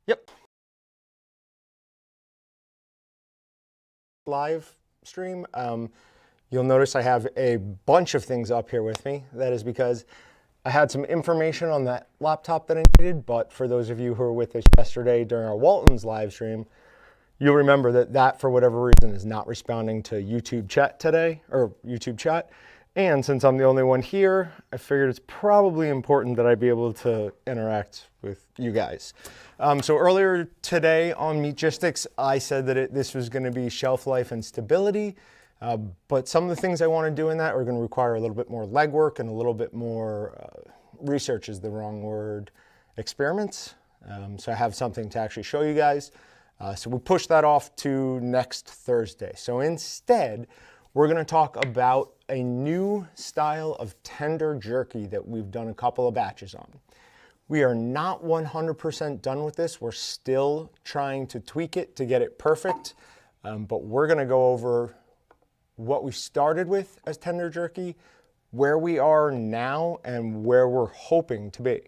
Yep. Live stream. You'll notice I have a bunch of things up here with me. That is because I had some information on that laptop that I needed, but for those of you who were with us yesterday during our Walton's live stream, you'll remember that for whatever reason is not responding to YouTube chat today, or YouTube chat. And since I'm the only one here, I figured it's probably important that I be able to interact with you guys. So earlier today on Meatgistics, I said that this was going to be shelf life and stability, but some of the things I want to do in that are going to require a little bit more legwork and a little bit more research is the wrong word, experiments. So I have something to actually show you guys. So we push that off to next Thursday. So instead, we're going to talk about a new style of tender jerky that we've done a couple of batches on. We are not 100% done with this. We're still trying to tweak it to get it perfect, but we're going to go over what we started with as tender jerky, where we are now, and where we're hoping to be.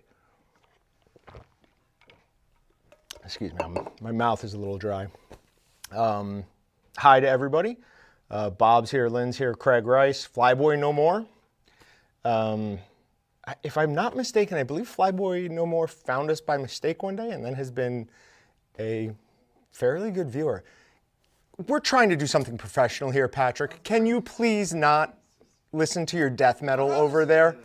Excuse me, my mouth is a little dry. Hi to everybody. Bob's here, Lynn's here, Craig Rice, Flyboy No More. If I'm not mistaken, I believe Flyboy No More found us by mistake one day and then has been a fairly good viewer. We're trying to do something professional here, Patrick. Can you please not listen to your death metal over there?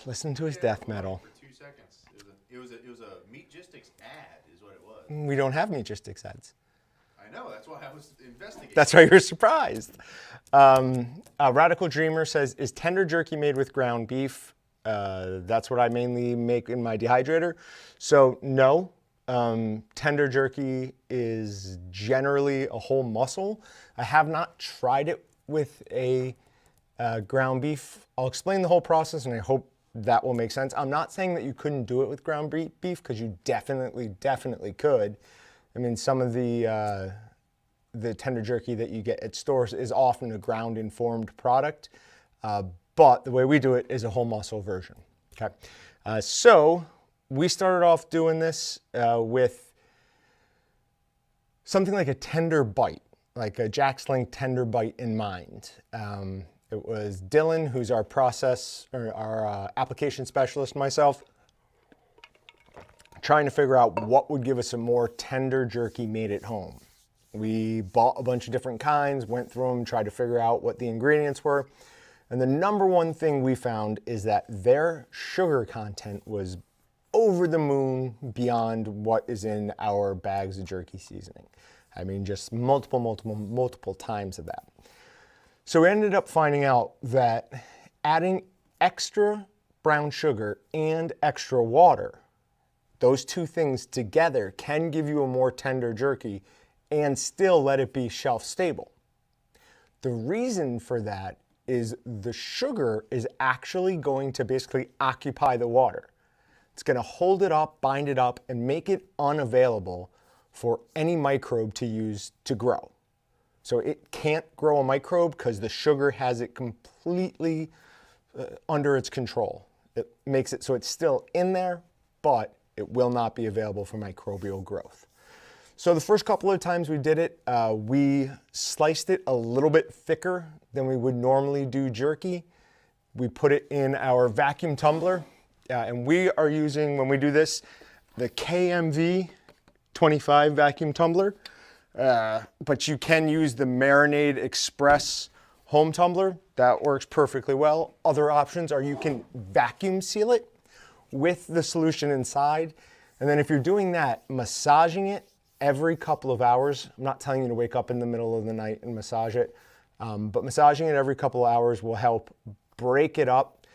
Listen to his death metal. For 2 seconds. It was a Meatgistics ad, is what it was. We don't have Meatgistics ads. I know, that's why I was investigating. That's why you're surprised. Radical Dreamer says, is tender jerky made with ground beef? That's what I mainly make in my dehydrator. So no, tender jerky is generally a whole muscle. I have not tried it with a ground beef. I'll explain the whole process and I hope that will make sense. I'm not saying that you couldn't do it with ground beef because you definitely could. I mean, some of the tender jerky that you get at stores is often a ground-informed product, but the way we do it is a whole muscle version. Okay, so we started off doing this with something like a tender bite, like a Jack Sling tender bite in mind. It was Dylan, who's our our application specialist, and myself, trying to figure out what would give us a more tender jerky made at home. We bought a bunch of different kinds, went through them, tried to figure out what the ingredients were. And the number one thing we found is that their sugar content was over the moon beyond what is in our bags of jerky seasoning. I mean, just multiple times of that. So we ended up finding out that adding extra brown sugar and extra water, those two things together can give you a more tender jerky and still let it be shelf stable. The reason for that is the sugar is actually going to basically occupy the water. It's going to hold it up, bind it up, and make it unavailable for any microbe to use to grow. So it can't grow a microbe because the sugar has it completely under its control. It makes it so it's still in there, but it will not be available for microbial growth. So the first couple of times we did it, we sliced it a little bit thicker than we would normally do jerky. We put it in our vacuum tumbler, and we are using, when we do this, the KMV 25 vacuum tumbler, but you can use the Marinade Express home tumbler. That works perfectly well. Other options are you can vacuum seal it with the solution inside, and then if you're doing that, massaging it every couple of hours. I'm not telling you to wake up in the middle of the night and massage it, but massaging it every couple of hours will help break it up.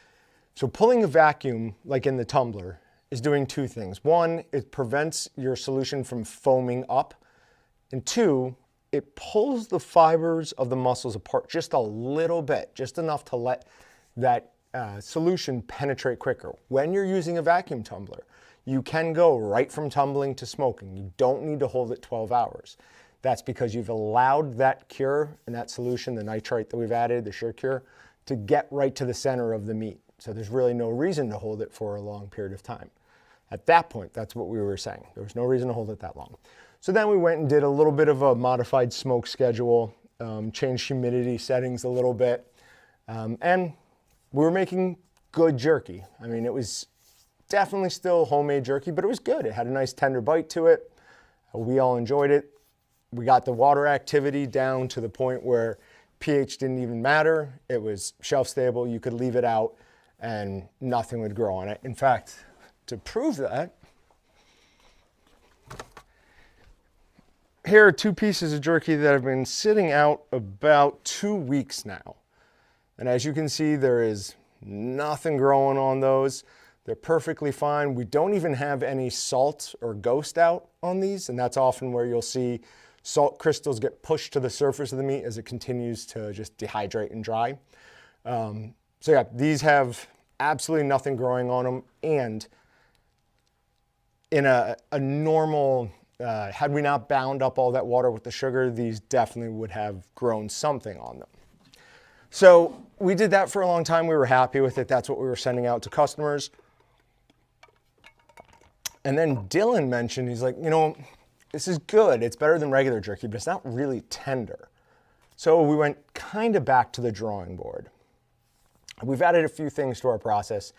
So pulling a vacuum, like in the tumbler, is doing two things. One, it prevents your solution from foaming up. And two, it pulls the fibers of the mussels apart just a little bit, just enough to let that solution penetrate quicker. When you're using a vacuum tumbler, you can go right from tumbling to smoking. You don't need to hold it 12 hours. That's because you've allowed that cure and that solution, the nitrite that we've added, the sure cure, to get right to the center of the meat. So there's really no reason to hold it for a long period of time. At that point, that's what we were saying. There was no reason to hold it that long. So then we went and did a little bit of a modified smoke schedule, changed humidity settings a little bit, and we were making good jerky. I mean, it was definitely still homemade jerky, but it was good. It had a nice tender bite to it. We all enjoyed it. We got the water activity down to the point where pH didn't even matter. It was shelf stable. You could leave it out and nothing would grow on it. In fact, to prove that, here are 2 pieces of jerky that have been sitting out about 2 weeks now. And as you can see, there is nothing growing on those. They're perfectly fine. We don't even have any salt or ghost out on these, and that's often where you'll see salt crystals get pushed to the surface of the meat as it continues to just dehydrate and dry. So yeah, these have absolutely nothing growing on them, and in a normal, had we not bound up all that water with the sugar, these definitely would have grown something on them. So we did that for a long time. We were happy with it. That's what we were sending out to customers. And then Dylan mentioned, he's like, you know, this is good. It's better than regular jerky, but it's not really tender. So we went kind of back to the drawing board. We've added a few things to our process.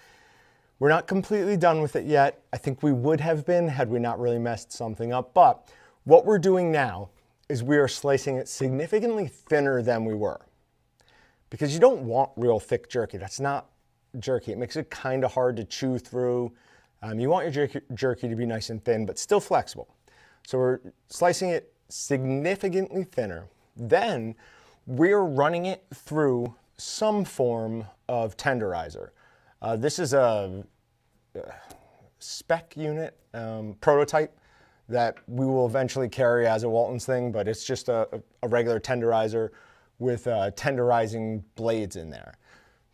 We're not completely done with it yet. I think we would have been had we not really messed something up. But what we're doing now is we are slicing it significantly thinner than we were. Because you don't want real thick jerky. That's not jerky. It makes it kind of hard to chew through. You want your jerky to be nice and thin, but still flexible. So we're slicing it significantly thinner. Then we're running it through some form of tenderizer. This is a spec unit prototype that we will eventually carry as a Walton's thing, but it's just a regular tenderizer with tenderizing blades in there.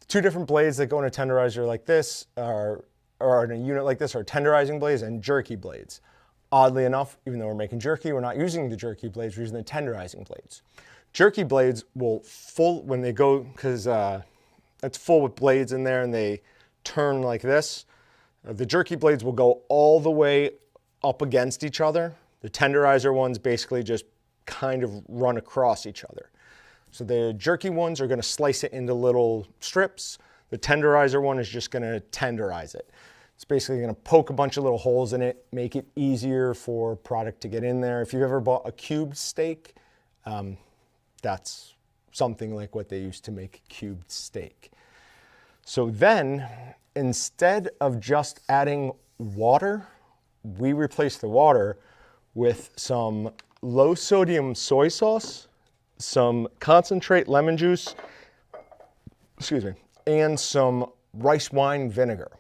The 2 different blades that go in a tenderizer like this or in a unit like this are tenderizing blades and jerky blades. Oddly enough, even though we're making jerky, we're not using the jerky blades, we're using the tenderizing blades. Jerky blades will when they go, because it's full with blades in there and they turn like this, the jerky blades will go all the way up against each other. The tenderizer ones basically just kind of run across each other. So the jerky ones are going to slice it into little strips. The tenderizer one is just going to tenderize it. It's basically going to poke a bunch of little holes in it, make it easier for product to get in there. If you've ever bought a cubed steak, that's something like what they used to make cubed steak. So then, instead of just adding water, we replace the water with some low sodium soy sauce, some concentrate lemon juice, and some rice wine vinegar.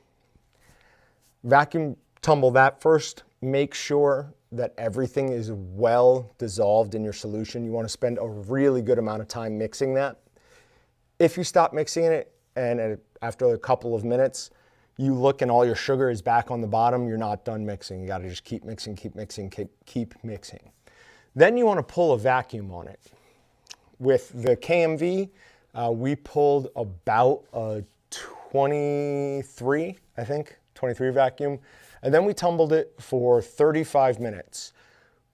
Vacuum tumble that first. Make sure that everything is well dissolved in your solution. You want to spend a really good amount of time mixing that. If you stop mixing it and after a couple of minutes, you look and all your sugar is back on the bottom, you're not done mixing. You got to just keep mixing, keep mixing, keep mixing. Then you want to pull a vacuum on it. With the KMV, we pulled about a 23, I think, 23 vacuum, and then we tumbled it for 35 minutes.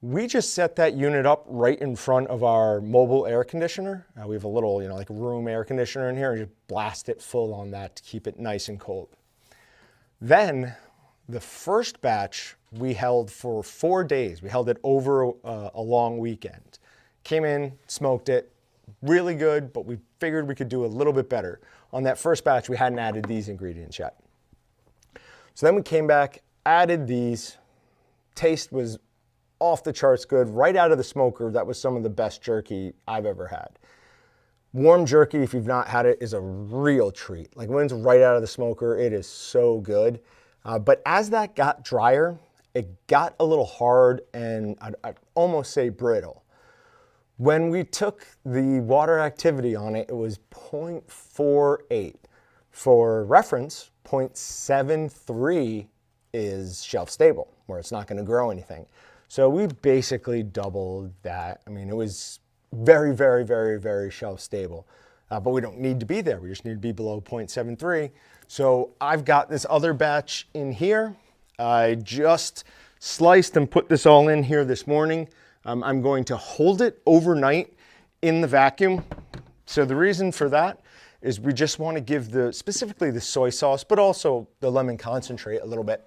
We just set that unit up right in front of our mobile air conditioner. We have a little, like room air conditioner in here, and just blast it full on that to keep it nice and cold. Then the first batch we held for 4 days. We held it over a long weekend. Came in, smoked it, really good, but we figured we could do a little bit better. On that first batch, we hadn't added these ingredients yet. So then we came back, added these. Taste was off the charts good. Right out of the smoker, that was some of the best jerky I've ever had. Warm jerky, if you've not had it, is a real treat. Like when it's right out of the smoker, it is so good. But as that got drier, it got a little hard and I'd almost say brittle. When we took the water activity on it, it was 0.48. For reference, 0.73 is shelf stable, where it's not going to grow anything. So we basically doubled that. I mean, it was very, very, very, very shelf stable. But we don't need to be there. We just need to be below 0.73. So I've got this other batch in here. I just sliced and put this all in here this morning. I'm going to hold it overnight in the vacuum. So the reason for that is we just want to give specifically the soy sauce, but also the lemon concentrate a little bit,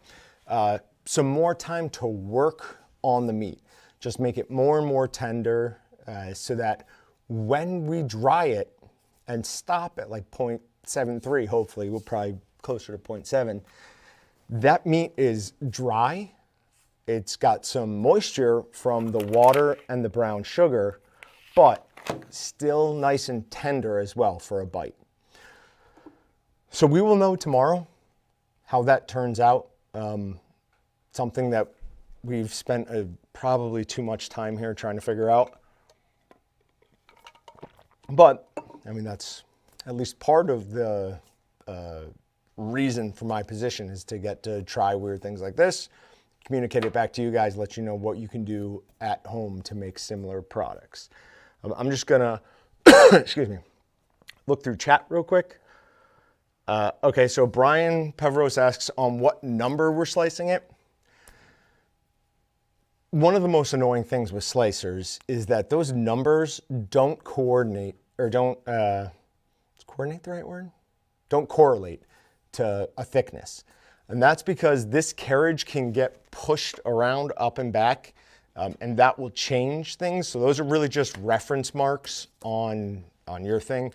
some more time to work on the meat. Just make it more and more tender so that when we dry it and stop at like 0.73, hopefully, we'll probably closer to 0.7, that meat is dry. It's got some moisture from the water and the brown sugar, but still nice and tender as well for a bite. So we will know tomorrow how that turns out. Something that we've spent probably too much time here trying to figure out. But, I mean, that's at least part of the reason for my position is to get to try weird things like this, communicate it back to you guys, let you know what you can do at home to make similar products. I'm just gonna, excuse me, look through chat real quick. Okay, so Brian Pevros asks on what number we're slicing it. One of the most annoying things with slicers is that those numbers don't coordinate, or don't, is coordinate the right word? Don't correlate to a thickness. And that's because this carriage can get pushed around up and back, and that will change things. So those are really just reference marks on your thing.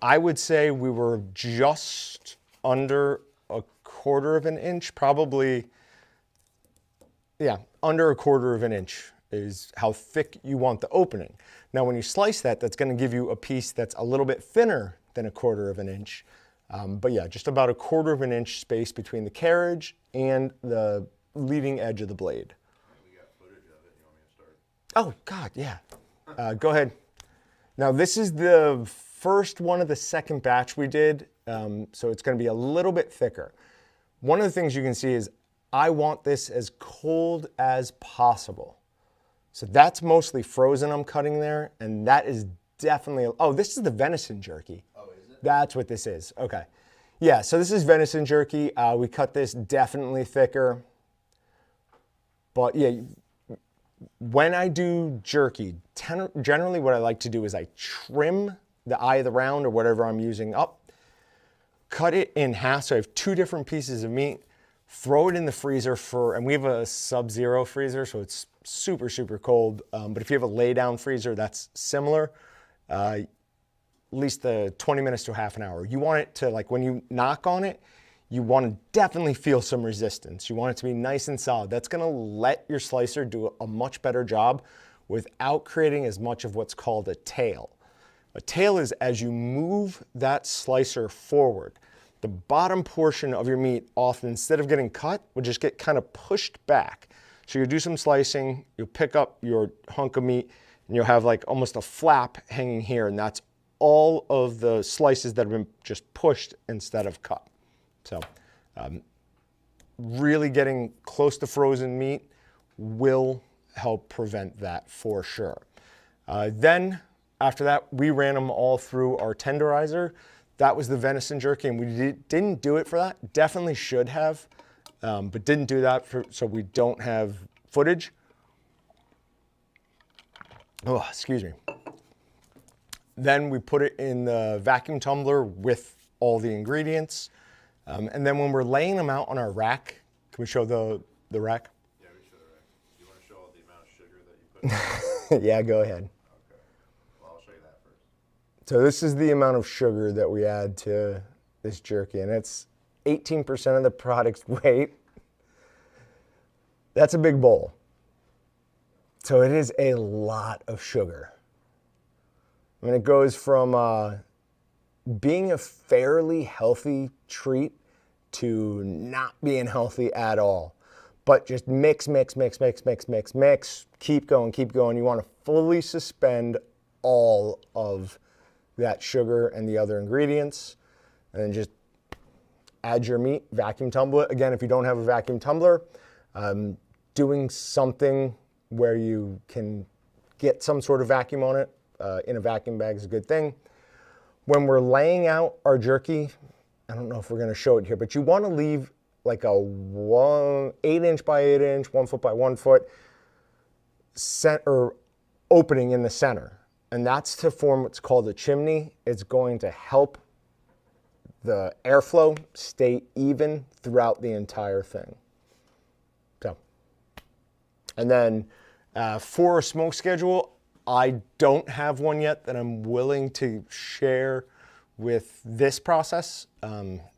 I would say we were just under 1/4 of an inch, probably, yeah, under 1/4 of an inch is how thick you want the opening. Now, when you slice that, that's gonna give you a piece that's a little bit thinner than 1/4 of an inch. But yeah, just about 1/4 of an inch space between the carriage and the leading edge of the blade. We got footage of it. You want me to start? Oh, God, yeah. Go ahead. Now, this is the first one of the second batch we did, so it's gonna be a little bit thicker. One of the things you can see is I want this as cold as possible. So that's mostly frozen I'm cutting there, and that is definitely, oh, this is the venison jerky. Oh, is it? That's what this is, okay. Yeah, so this is venison jerky. We cut this definitely thicker. But yeah, when I do jerky, generally what I like to do is I trim the eye of the round or whatever I'm using up, cut it in half, so I have 2 different pieces of meat, throw it in the freezer and we have a sub-zero freezer, so it's super, super cold. But if you have a lay-down freezer, that's similar. At least 20 minutes to half an hour. You want it to, like when you knock on it, you want to definitely feel some resistance. You want it to be nice and solid. That's gonna let your slicer do a much better job without creating as much of what's called a tail. A tail is as you move that slicer forward, the bottom portion of your meat often, instead of getting cut, will just get kind of pushed back. So you'll do some slicing, you'll pick up your hunk of meat, and you'll have like almost a flap hanging here, and that's all of the slices that have been just pushed instead of cut. So really getting close to frozen meat will help prevent that for sure. Then after that, we ran them all through our tenderizer. That was the venison jerky, and we didn't do it for that. Definitely should have, but didn't do that so we don't have footage. Oh, excuse me. Then we put it in the vacuum tumbler with all the ingredients. And then when we're laying them out on our rack, can we show the rack? Yeah, we show the rack. Do you want to show all the amount of sugar that you put in? Yeah, go ahead. Okay. Well, I'll show you that first. So this is the amount of sugar that we add to this jerky, and it's 18% of the product's weight. That's a big bowl. So it is a lot of sugar. I mean, it goes from being a fairly healthy treat to not being healthy at all. But just mix, mix, mix, mix, mix, mix, mix, keep going, keep going. You want to fully suspend all of that sugar and the other ingredients, and then just add your meat, vacuum tumbler it. Again, if you don't have a vacuum tumbler, doing something where you can get some sort of vacuum on it in a vacuum bag is a good thing. When we're laying out our jerky, I don't know if we're going to show it here, but you want to leave like a 8-inch by 8-inch, 1 foot by 1 foot center opening in the center. And that's to form what's called a chimney. It's going to help the airflow stay even throughout the entire thing. So, and then for a smoke schedule, I don't have one yet that I'm willing to share with this process.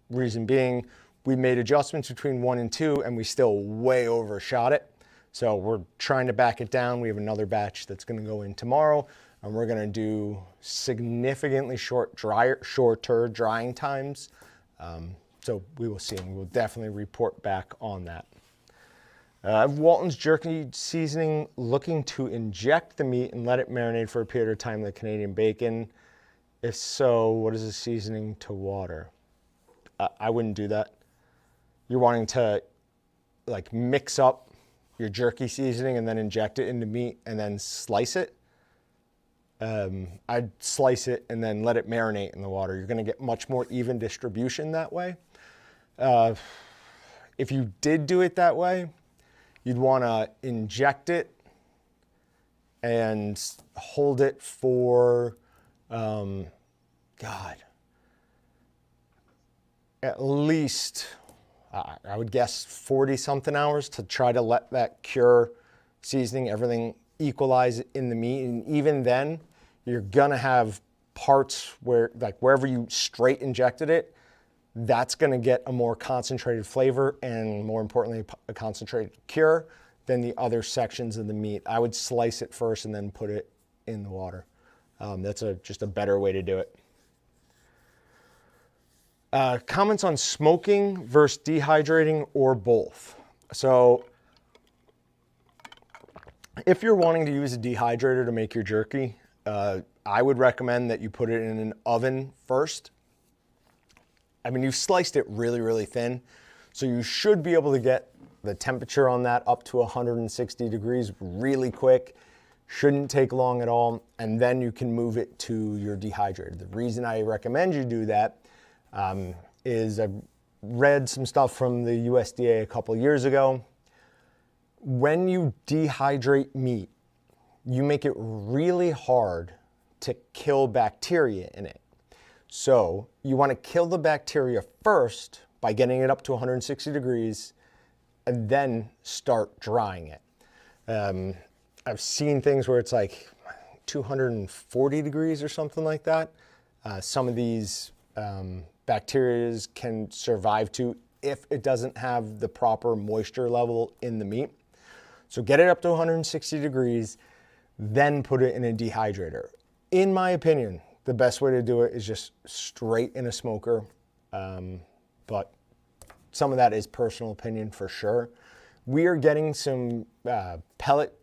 Reason being, we made adjustments between 1 and 2 and we still way overshot it. So we're trying to back it down. We have another batch that's going to go in tomorrow, and we're going to do significantly shorter drying times. So we will see, and we will definitely report back on that. Walton's jerky seasoning, looking to inject the meat and let it marinate for a period of time like Canadian bacon. If so, what is the seasoning to water? I wouldn't do that. You're wanting to like mix up your jerky seasoning and then inject it into meat and then slice it. I'd slice it and then let it marinate in the water. You're going to get much more even distribution that way. If you did do it that way, you'd want to inject it and hold it for, at least, I would guess 40 something hours to try to let that cure seasoning, everything equalize in the meat. And even then, you're gonna have parts where, like wherever you straight injected it, that's gonna get a more concentrated flavor and more importantly, a concentrated cure than the other sections of the meat. I would slice it first and then put it in the water. That's just a better way to do it. Comments on smoking versus dehydrating or both. So if you're wanting to use a dehydrator to make your jerky, I would recommend that you put it in an oven first. I mean, you've sliced it really, really thin, so you should be able to get the temperature on that up to 160 degrees really quick. Shouldn't take long at all, and then you can move it to your dehydrator. The reason I recommend you do that is I read some stuff from the USDA a couple years ago. When you dehydrate meat, you make it really hard to kill bacteria in it. So you want to kill the bacteria first by getting it up to 160 degrees and then start drying it. I've seen things where it's like 240 degrees or something like that. Some of these bacteria can survive to if it doesn't have the proper moisture level in the meat. So get it up to 160 degrees, then put it in a dehydrator. In my opinion, the best way to do it is just straight in a smoker. But some of that is personal opinion for sure. We are getting some pellet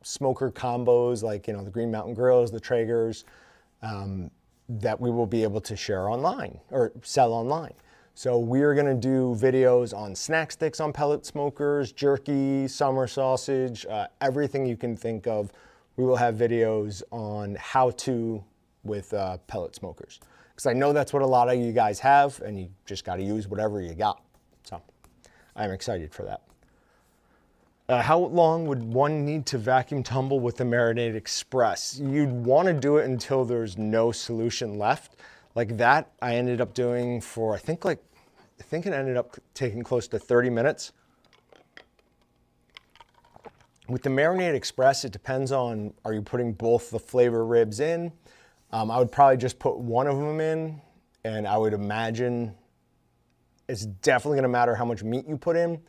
smoker combos like, the Green Mountain Grills, the Traegers, that we will be able to share online or sell online. So we're gonna do videos on snack sticks on pellet smokers, jerky, summer sausage, everything you can think of. We will have videos on how to with pellet smokers. Because I know that's what a lot of you guys have, and you just gotta use whatever you got. So I'm excited for that. How long would one need to vacuum tumble with the Marinade Express? You'd want to do it until there's no solution left. Like that, I ended up doing for, I think it ended up taking close to 30 minutes. With the Marinade Express, it depends on, are you putting both the flavor ribs in? I would probably just put one of them in, and I would imagine it's definitely gonna matter how much meat you put in,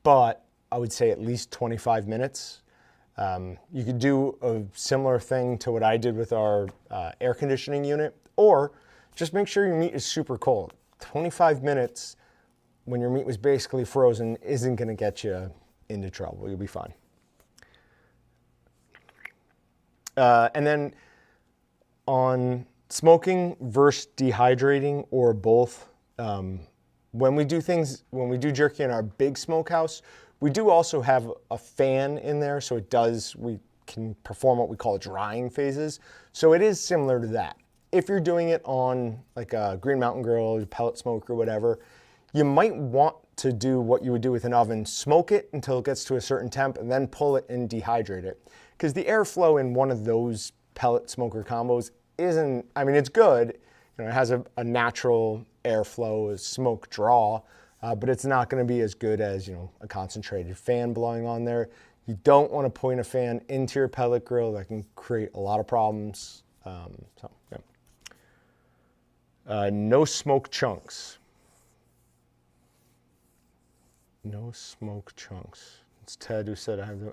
but I would say at least 25 minutes. You could do a similar thing to what I did with our air conditioning unit, or just make sure your meat is super cold. 25 minutes when your meat was basically frozen isn't gonna get you into trouble. You'll be fine. And then on smoking versus dehydrating or both, when we do jerky in our big smokehouse, we do also have a fan in there, so we can perform what we call drying phases. So it is similar to that. If you're doing it on like a Green Mountain Grill, pellet smoker, whatever, You might want to do what you would do with an oven, smoke it until it gets to a certain temp and then pull it and dehydrate it. Because the airflow in one of those pellet smoker combos isn't, I mean, it's good. You know, it has a natural airflow, a smoke draw, but it's not going to be as good as, you know, a concentrated fan blowing on there. You don't want to point a fan into your pellet grill. That can create a lot of problems. No smoke chunks. No smoke chunks. It's Ted who said I have the,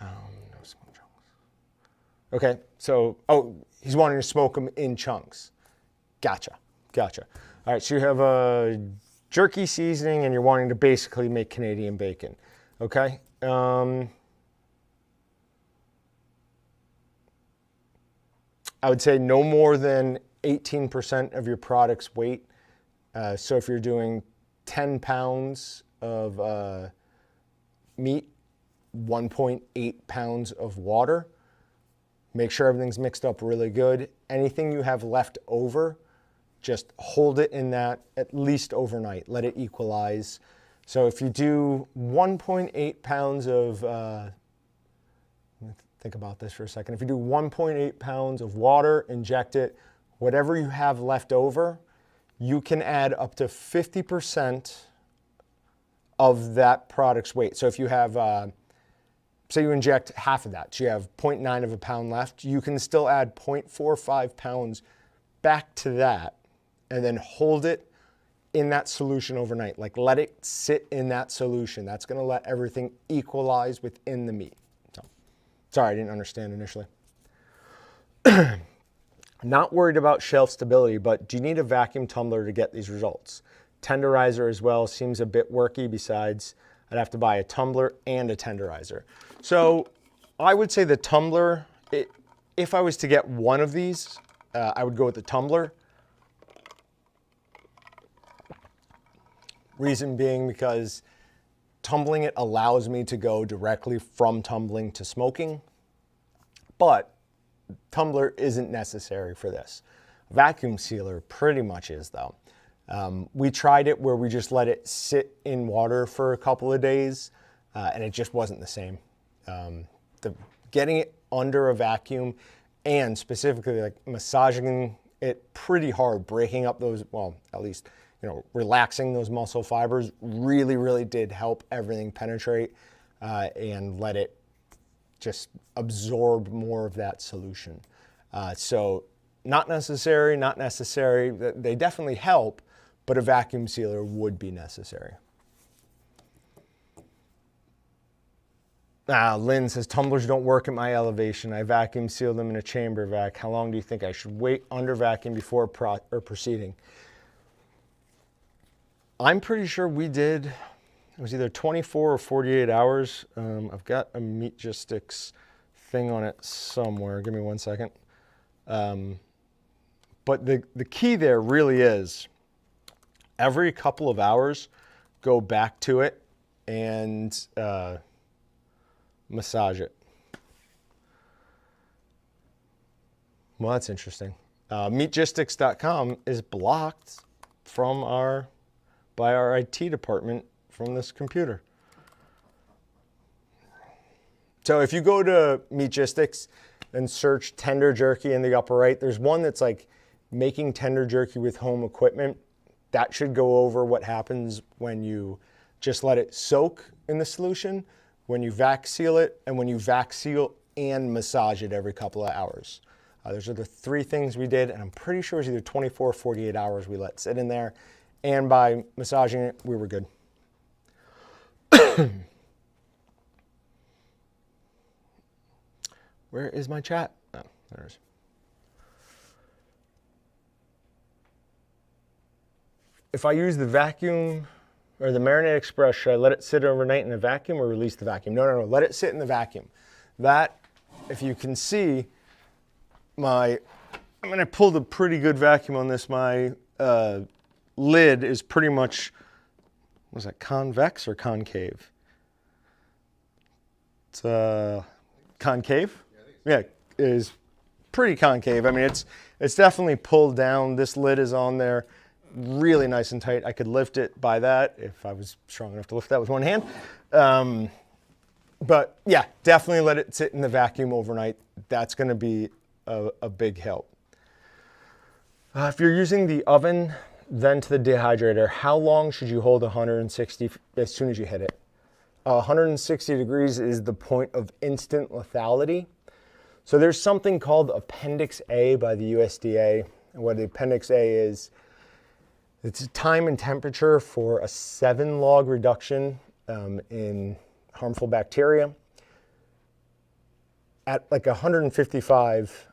no smoke chunks. Okay, so, oh, he's wanting to smoke them in chunks. Gotcha. All right, so you have a jerky seasoning and you're wanting to basically make Canadian bacon. Okay. I would say no more than 18% of your product's weight. So if you're doing 10 pounds of meat, 1.8 pounds of water. Make sure everything's mixed up really good. Anything you have left over, just hold it in that at least overnight. Let it equalize. So if you do 1.8 pounds of, let me think about this for a second. If you do 1.8 pounds of water, inject it, whatever you have left over, you can add up to 50% of that product's weight. So if you have, say you inject half of that, so you have 0.9 of a pound left, you can still add 0.45 pounds back to that and then hold it in that solution overnight. Like let it sit in that solution. That's gonna let everything equalize within the meat. So, sorry, I didn't understand initially. Not worried about shelf stability, but do you need a vacuum tumbler to get these results? Tenderizer as well seems a bit worky. Besides, I'd have to buy a tumbler and a tenderizer. So I would say the tumbler, if I was to get one of these, I would go with the tumbler. Reason being because tumbling it allows me to go directly from tumbling to smoking, but tumbler isn't necessary for this. Vacuum sealer pretty much is though. We tried it where we just let it sit in water for a couple of days and it just wasn't the same. Getting it under a vacuum and specifically like massaging it pretty hard, breaking up those, well, at least, you know, relaxing those muscle fibers really did help everything penetrate and let it just absorb more of that solution. So not necessary. They definitely help, but a vacuum sealer would be necessary. Lynn says, tumblers don't work at my elevation. I vacuum seal them in a chamber vac. How long do you think I should wait under vacuum before proceeding? I'm pretty sure we did, it was either 24 or 48 hours. I've got a Meatgistics thing on it somewhere. Give me 1 second. But the key there really is every couple of hours, go back to it and massage it. Well, that's interesting. Meatgistics.com is blocked from by our IT department from this computer. So if you go to Meatgistics and search tender jerky in the upper right, there's one that's like making tender jerky with home equipment. That should go over what happens when you just let it soak in the solution, when you vac seal it, and when you vac seal and massage it every couple of hours. Those are the three things we did, and I'm pretty sure it was either 24 or 48 hours we let sit in there, and by massaging it, we were good. Where is my chat? Oh, there it is. If I use the vacuum or the Marinade Express, should I let it sit overnight in the vacuum or release the vacuum? No, let it sit in the vacuum. That, if you can see, I pulled a pretty good vacuum on this. My lid is pretty much, was that convex or concave? It's concave? Yeah, it is pretty concave. I mean, it's definitely pulled down. This lid is on there. really nice and tight. I could lift it by that if I was strong enough to lift that with one hand. But yeah, definitely let it sit in the vacuum overnight. That's going to be a big help. If you're using the oven, then to the dehydrator, how long should you hold 160 as soon as you hit it? 160 degrees is the point of instant lethality. So there's something called Appendix A by the USDA. And what the Appendix A is, it's time and temperature for a 7-log reduction in harmful bacteria. At like 155,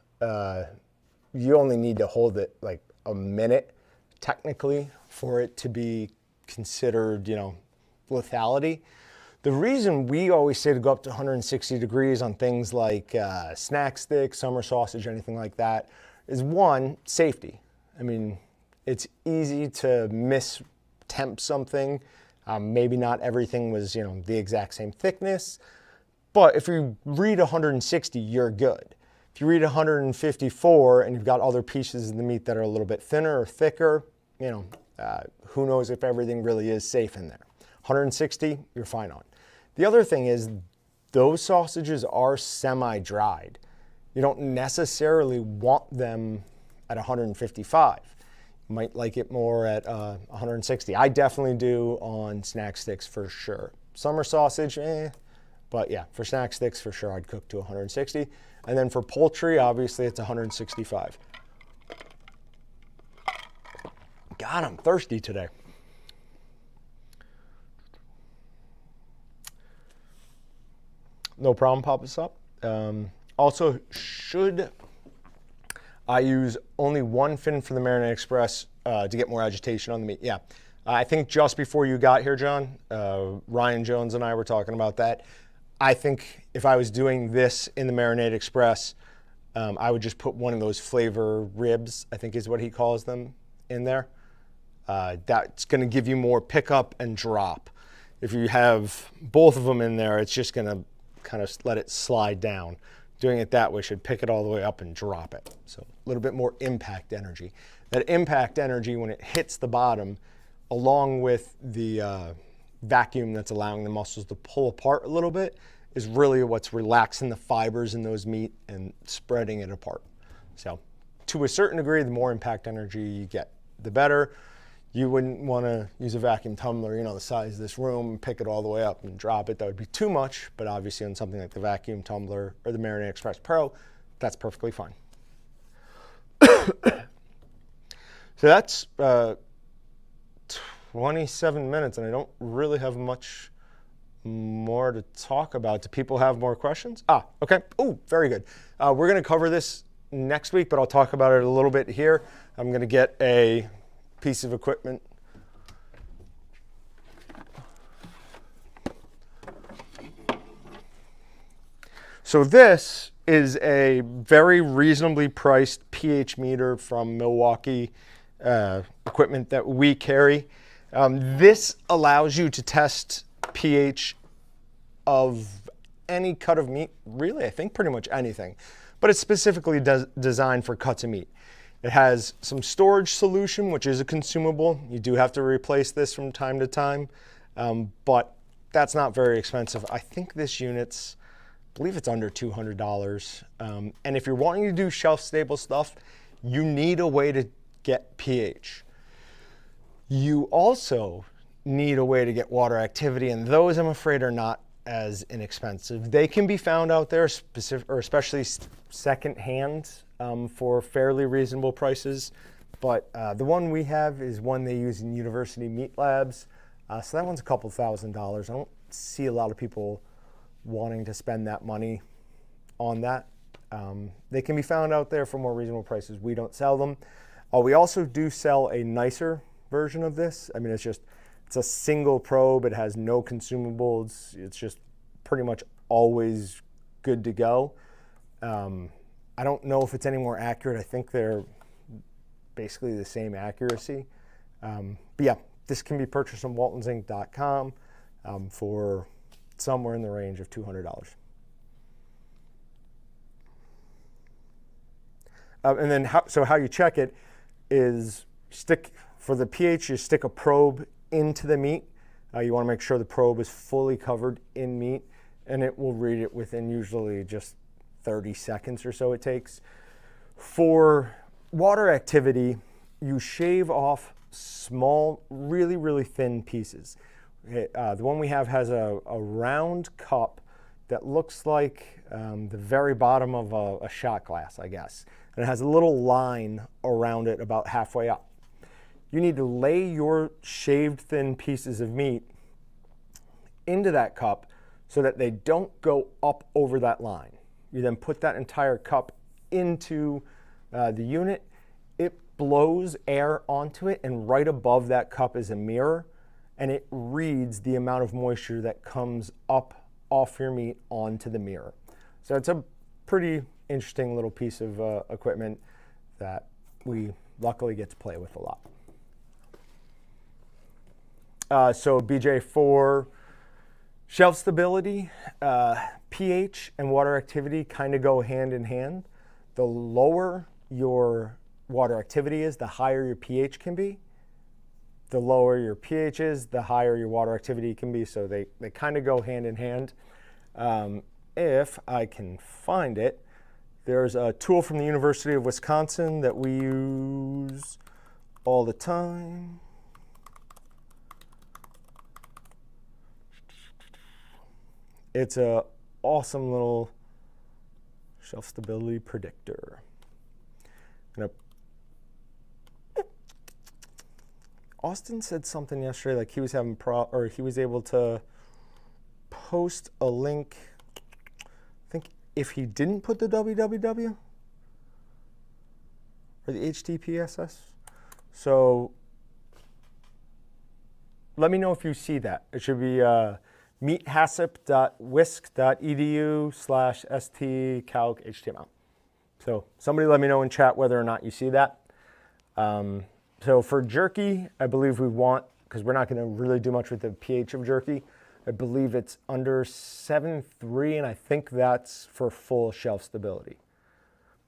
you only need to hold it like a minute, technically, for it to be considered, lethality. The reason we always say to go up to 160 degrees on things like snack sticks, summer sausage, anything like that, is one, safety. I mean, it's easy to mistemp something. Maybe not everything was, the exact same thickness, but if you read 160, you're good. If you read 154 and you've got other pieces of the meat that are a little bit thinner or thicker, who knows if everything really is safe in there. 160, you're fine on. The other thing is those sausages are semi-dried. You don't necessarily want them at 155. You might like it more at 160. I definitely do on snack sticks for sure. Summer sausage, but yeah, for snack sticks for sure I'd cook to 160. And then for poultry, obviously it's 165. God, I'm thirsty today. No problem, pop this up. Also, should I use only one fin for the Marinade Express to get more agitation on the meat? Yeah. I think just before you got here, John, Ryan Jones and I were talking about that. I think if I was doing this in the Marinade Express, I would just put one of those flavor ribs, I think is what he calls them, in there. That's going to give you more pickup and drop. If you have both of them in there, it's just going to kind of let it slide down. Doing it that way should pick it all the way up and drop it. So a little bit more impact energy. That impact energy, when it hits the bottom, along with the vacuum that's allowing the muscles to pull apart a little bit, is really what's relaxing the fibers in those meat and spreading it apart. So to a certain degree, the more impact energy you get, the better. You wouldn't want to use a vacuum tumbler, the size of this room, pick it all the way up and drop it. That would be too much, but obviously on something like the vacuum tumbler or the Marinade Express Pro, that's perfectly fine. So that's 27 minutes, and I don't really have much more to talk about. Do people have more questions? Okay. Oh, very good. We're going to cover this next week, but I'll talk about it a little bit here. I'm going to get a piece of equipment. So this is a very reasonably priced pH meter from Milwaukee, equipment that we carry. This allows you to test pH of any cut of meat, really, I think pretty much anything, but it's specifically designed for cuts of meat. It has some storage solution, which is a consumable. You do have to replace this from time to time, but that's not very expensive. I think this unit's, I believe it's under $200. And if you're wanting to do shelf-stable stuff, you need a way to get pH. You also need a way to get water activity, and those, I'm afraid, are not as inexpensive. They can be found out there, especially secondhand, for fairly reasonable prices. But the one we have is one they use in university meat labs. So that one's a couple $1,000s. I don't see a lot of people wanting to spend that money on that. They can be found out there for more reasonable prices. We don't sell them. We also do sell a nicer version of this. I mean, it's a single probe. It has no consumables. It's just pretty much always good to go. I don't know if it's any more accurate. I think they're basically the same accuracy. But yeah, this can be purchased on waltonsinc.com for somewhere in the range of $200. And then how you check it is For the pH, you stick a probe into the meat. You want to make sure the probe is fully covered in meat, and it will read it within usually just 30 seconds or so it takes. For water activity, you shave off small, really, really thin pieces. The one we have has a round cup that looks like the very bottom of a shot glass, I guess. And it has a little line around it about halfway up. You need to lay your shaved thin pieces of meat into that cup so that they don't go up over that line. You then put that entire cup into the unit. It blows air onto it, and right above that cup is a mirror, and it reads the amount of moisture that comes up off your meat onto the mirror. So it's a pretty interesting little piece of equipment that we luckily get to play with a lot. So BJ, for shelf stability, pH and water activity kind of go hand in hand. The lower your water activity is, the higher your pH can be. The lower your pH is, the higher your water activity can be. So they kind of go hand in hand. If I can find it, there's a tool from the University of Wisconsin that we use all the time. It's an awesome little shelf stability predictor. Austin said something yesterday, like he was having he was able to post a link. I think if he didn't put the www or the HTTPS. So let me know if you see that. It should be meathasip.wisc.edu/stcalc.html. So somebody let me know in chat whether or not you see that. So for jerky, I believe we want, because we're not going to really do much with the pH of jerky, I believe it's under 7.3, and I think that's for full shelf stability.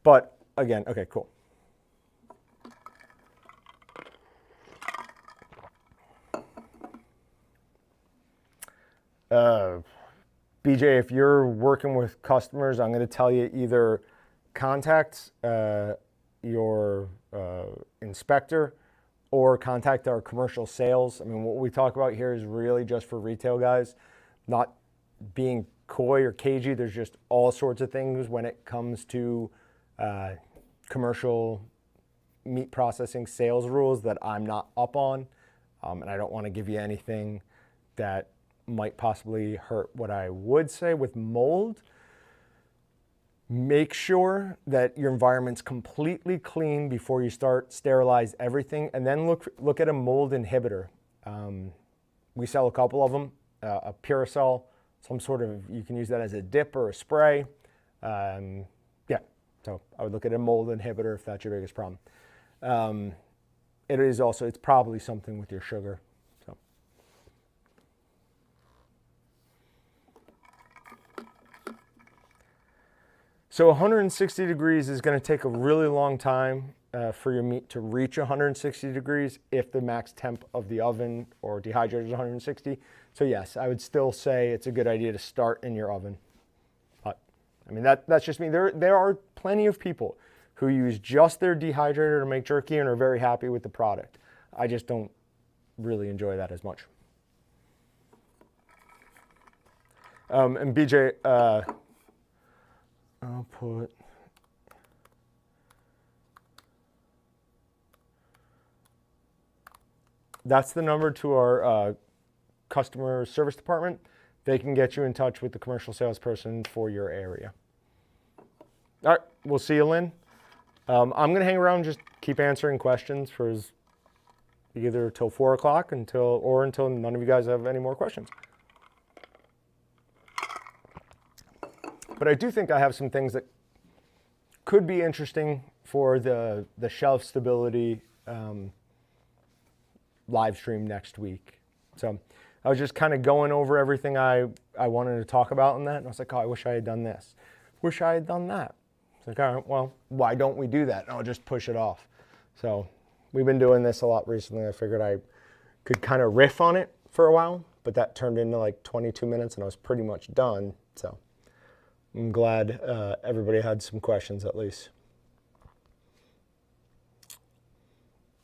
But again, okay, cool. BJ, if you're working with customers, I'm going to tell you either contact your inspector or contact our commercial sales. I mean, what we talk about here is really just for retail guys, not being coy or cagey. There's just all sorts of things when it comes to commercial meat processing sales rules that I'm not up on, and I don't want to give you anything that might possibly hurt what I would say with mold. Make sure that your environment's completely clean before you start sterilize everything, and then look at a mold inhibitor. We sell a couple of them, a Puracell, some sort of, you can use that as a dip or a spray. Yeah, so I would look at a mold inhibitor if that's your biggest problem. It is also, it's probably something with your sugar. So 160 degrees is going to take a really long time for your meat to reach 160 degrees if the max temp of the oven or dehydrator is 160. So yes, I would still say it's a good idea to start in your oven. But I mean, that's just me. There are plenty of people who use just their dehydrator to make jerky and are very happy with the product. I just don't really enjoy that as much. And BJ, I'll put, that's the number to our customer service department. They can get you in touch with the commercial salesperson for your area. All right, we'll see you, Lynn. I'm going to hang around and just keep answering questions for either till 4 o'clock or until none of you guys have any more questions. But I do think I have some things that could be interesting for the shelf stability live stream next week. So I was just kind of going over everything I wanted to talk about in that. And I was like, oh, I wish I had done this. Wish I had done that. It's like, all right, well, why don't we do that? And I'll just push it off. So we've been doing this a lot recently. I figured I could kind of riff on it for a while, but that turned into like 22 minutes and I was pretty much done. So I'm glad everybody had some questions at least.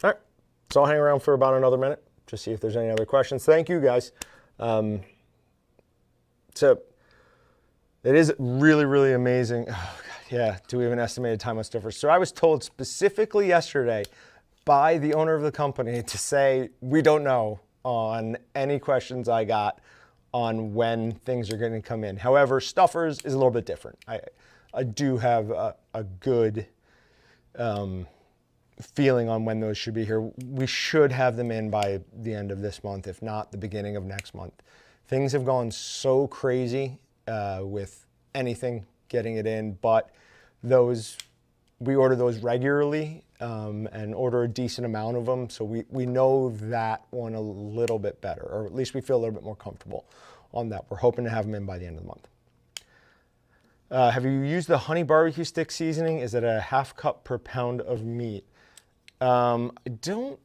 All right, so I'll hang around for about another minute, just see if there's any other questions. Thank you guys. So it is really, really amazing. Oh, God, yeah, do we have an estimated time much difference? So I was told specifically yesterday by the owner of the company to say, we don't know on any questions I got on when things are going to come in. However, stuffers is a little bit different. I do have a good feeling on when those should be here. We should have them in by the end of this month, if not the beginning of next month. Things have gone so crazy with anything getting it in, but we order those regularly and order a decent amount of them, so we know that one a little bit better, or at least we feel a little bit more comfortable on that. We're hoping to have them in by the end of the month. Have you used the honey barbecue stick seasoning? Is it a half cup per pound of meat? I don't.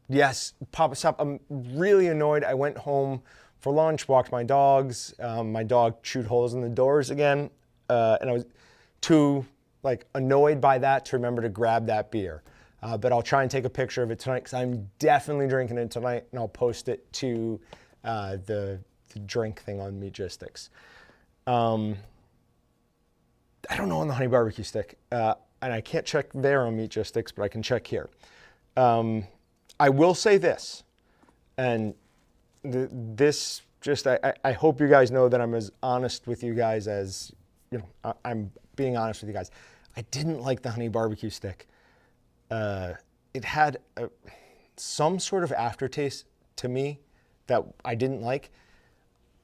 Yes, Papa Stop. I'm really annoyed. I went home for lunch, walked my dogs. My dog chewed holes in the doors again, and I was too annoyed by that to remember to grab that beer. But I'll try and take a picture of it tonight because I'm definitely drinking it tonight, and I'll post it to the drink thing on Meatgistics. I don't know on the honey barbecue stick. And I can't check there on Meatgistics, but I can check here. I will say this, and I hope you guys know that I'm as honest with you guys as, I'm being honest with you guys. I didn't like the honey barbecue stick. It had some sort of aftertaste to me that I didn't like.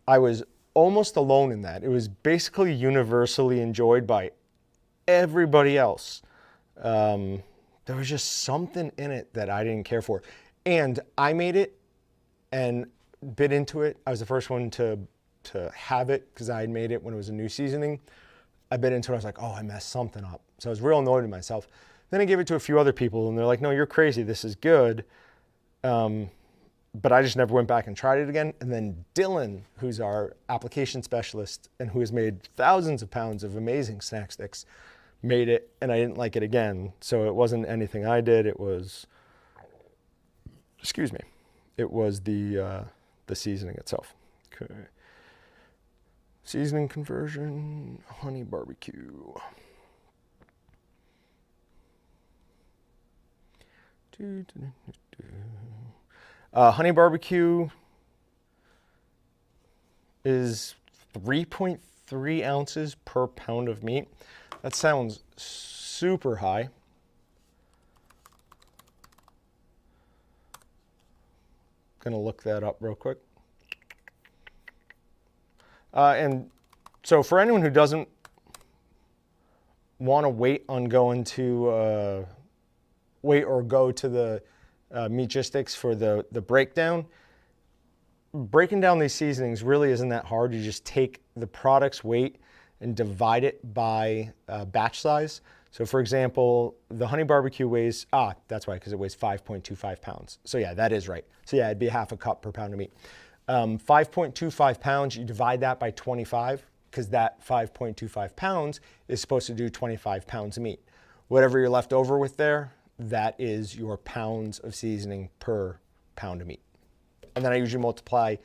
I was almost alone in that. It was basically universally enjoyed by everybody else. There was just something in it that I didn't care for. And I made it and bit into it. I was the first one to have it because I had made it when it was a new seasoning. I bit into it. I was like, oh, I messed something up. So I was real annoyed with myself. Then I gave it to a few other people and they're like, no, you're crazy. This is good. But I just never went back and tried it again. And then Dylan, who's our application specialist and who has made thousands of pounds of amazing snack sticks, made it, and I didn't like it again. So it wasn't anything I did. It was, excuse me, it was the seasoning itself. Okay. Seasoning conversion, honey barbecue. Honey barbecue is 3.3 ounces per pound of meat. That sounds super high. Gonna look that up real quick. And so for anyone who doesn't want to wait on going to go to the Meatgistics for the breakdown, breaking down these seasonings really isn't that hard. You just take the product's weight and divide it by batch size. So for example, the honey barbecue weighs, that's why, because it weighs 5.25 pounds. So yeah, that is right. So yeah, it'd be half a cup per pound of meat. 5.25 pounds, you divide that by 25, because that 5.25 pounds is supposed to do 25 pounds of meat. Whatever you're left over with there, that is your pounds of seasoning per pound of meat. And then I usually multiply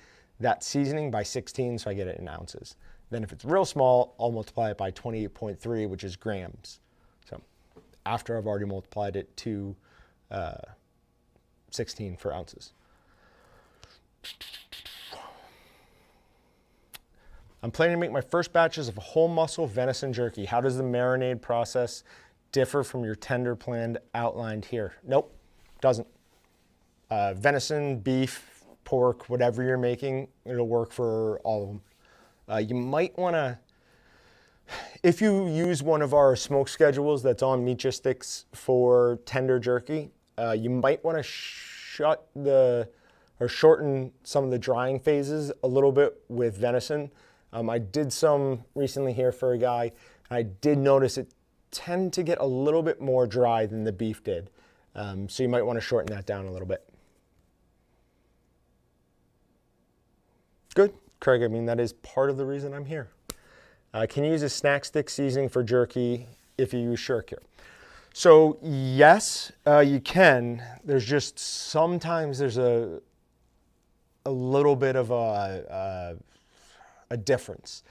that seasoning by 16, so I get it in ounces. Then if it's real small, I'll multiply it by 28.3, which is grams. So after I've already multiplied it to 16 for ounces. I'm planning to make my first batches of whole muscle venison jerky. How does the marinade process differ from your tender plan outlined here? Nope, doesn't. Venison, beef, pork, whatever you're making, it'll work for all of them. You might want to, if you use one of our smoke schedules that's on Meatgistics for tender jerky, you might want to shorten some of the drying phases a little bit with venison. I did some recently here for a guy. I did notice it tend to get a little bit more dry than the beef did. So you might want to shorten that down a little bit. Good, Craig. I mean, that is part of the reason I'm here. Can you use a snack stick seasoning for jerky if you use Shirkure? So yes, you can. There's just sometimes there's a little bit of a difference.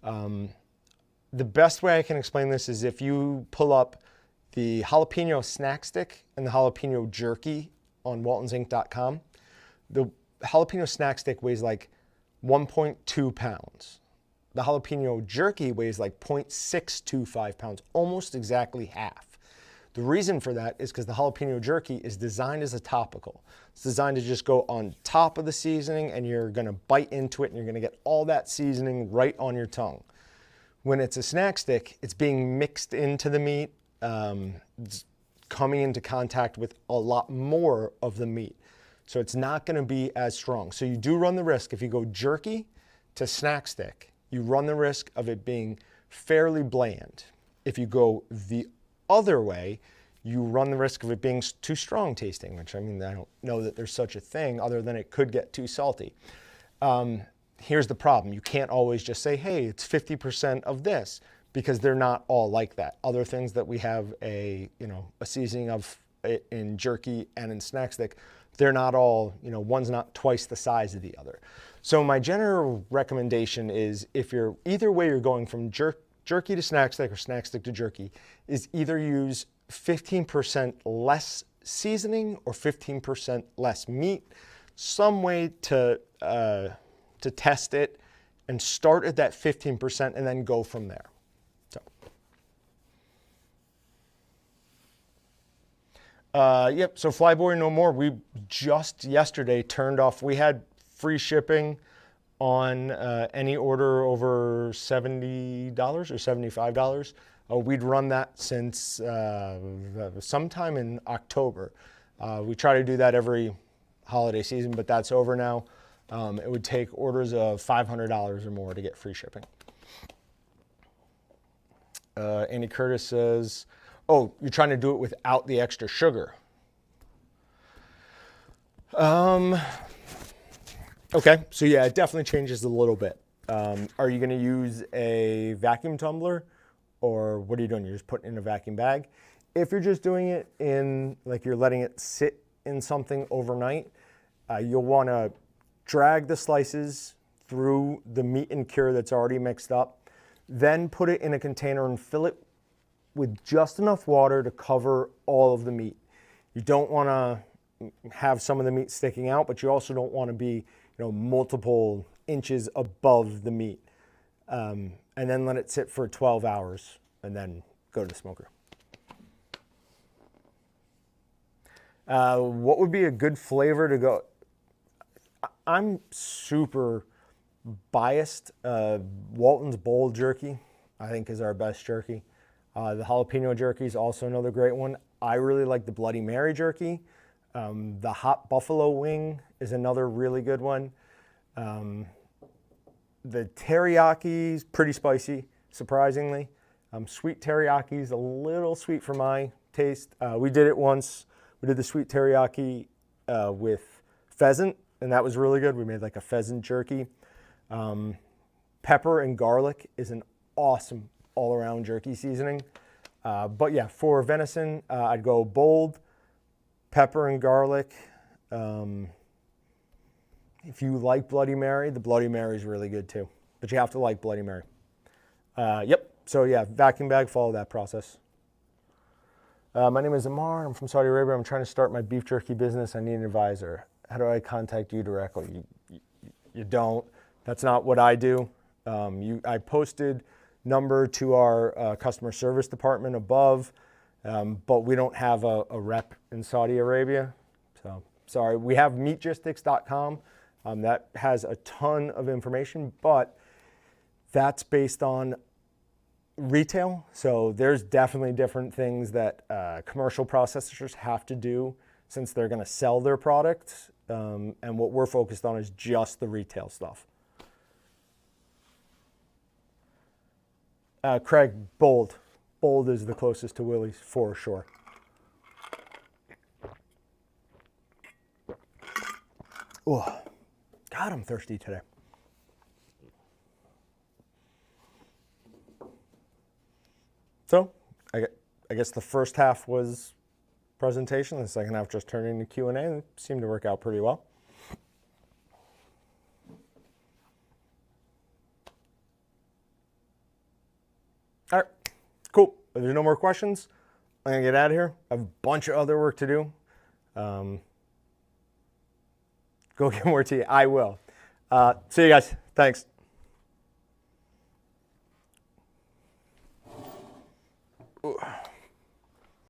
The best way I can explain this is if you pull up the jalapeno snack stick and the jalapeno jerky on waltonsinc.com, the jalapeno snack stick weighs like 1.2 pounds. The jalapeno jerky weighs like 0.625 pounds, almost exactly half. The reason for that is because the jalapeno jerky is designed as a topical. It's designed to just go on top of the seasoning and you're gonna bite into it and you're gonna get all that seasoning right on your tongue. When it's a snack stick, it's being mixed into the meat, it's coming into contact with a lot more of the meat. So it's not gonna be as strong. So you do run the risk, if you go jerky to snack stick, you run the risk of it being fairly bland. If you go the other way, you run the risk of it being too strong tasting, which I mean, I don't know that there's such a thing other than it could get too salty. Here's the problem. You can't always just say, hey, it's 50% of this, because they're not all like that. Other things that we have a seasoning of in jerky and in snack stick, they're not all, one's not twice the size of the other. So my general recommendation is if you're, either way you're going from jerky to snack stick or snack stick to jerky, is either use 15% less seasoning or 15% less meat, some way to test it and start at that 15% and then go from there. Yep, so Flyboy No More, we just yesterday turned off, we had free shipping on any order over $70 or $75. We'd run that since sometime in October. We try to do that every holiday season, but that's over now. It would take orders of $500 or more to get free shipping. Andy Curtis says, oh, you're trying to do it without the extra sugar. Okay, so yeah, it definitely changes a little bit. Are you gonna use a vacuum tumbler, or what are you doing? You're just putting it in a vacuum bag? If you're just doing it in, like you're letting it sit in something overnight, you'll wanna drag the slices through the meat and cure that's already mixed up, then put it in a container and fill it with just enough water to cover all of the meat. You don't want to have some of the meat sticking out, but you also don't want to be, multiple inches above the meat. And then let it sit for 12 hours and then go to the smoker. What would be a good flavor to go? I'm super biased. Walton's Bold Jerky, I think, is our best jerky. The jalapeno jerky is also another great one. I really like the Bloody Mary jerky. The hot buffalo wing is another really good one. The teriyaki is pretty spicy, surprisingly. Sweet teriyaki is a little sweet for my taste. We did it once. We did the sweet teriyaki with pheasant, and that was really good. We made like a pheasant jerky. Pepper and garlic is an awesome all-around jerky seasoning. But yeah, for venison, I'd go Bold, pepper and garlic. If you like Bloody Mary, the Bloody Mary is really good too. But you have to like Bloody Mary. Yep, so yeah, vacuum bag, follow that process. My name is Amar, I'm from Saudi Arabia. I'm trying to start my beef jerky business. I need an advisor. How do I contact you directly? You don't. That's not what I do. I posted number to our customer service department above, but we don't have a rep in Saudi Arabia. So sorry. We have Meatgistics.com. That has a ton of information, but that's based on retail. So there's definitely different things that commercial processors have to do since they're going to sell their product. And what we're focused on is just the retail stuff. Craig, Bold. Bold is the closest to Willie's for sure. Oh, God, I'm thirsty today. So, I guess the first half was presentation, the second half just turned into Q&A, and it seemed to work out pretty well. All right, cool. If there's no more questions, I'm gonna get out of here. I have a bunch of other work to do. Go get more tea. I will. See you guys. Thanks. Ooh.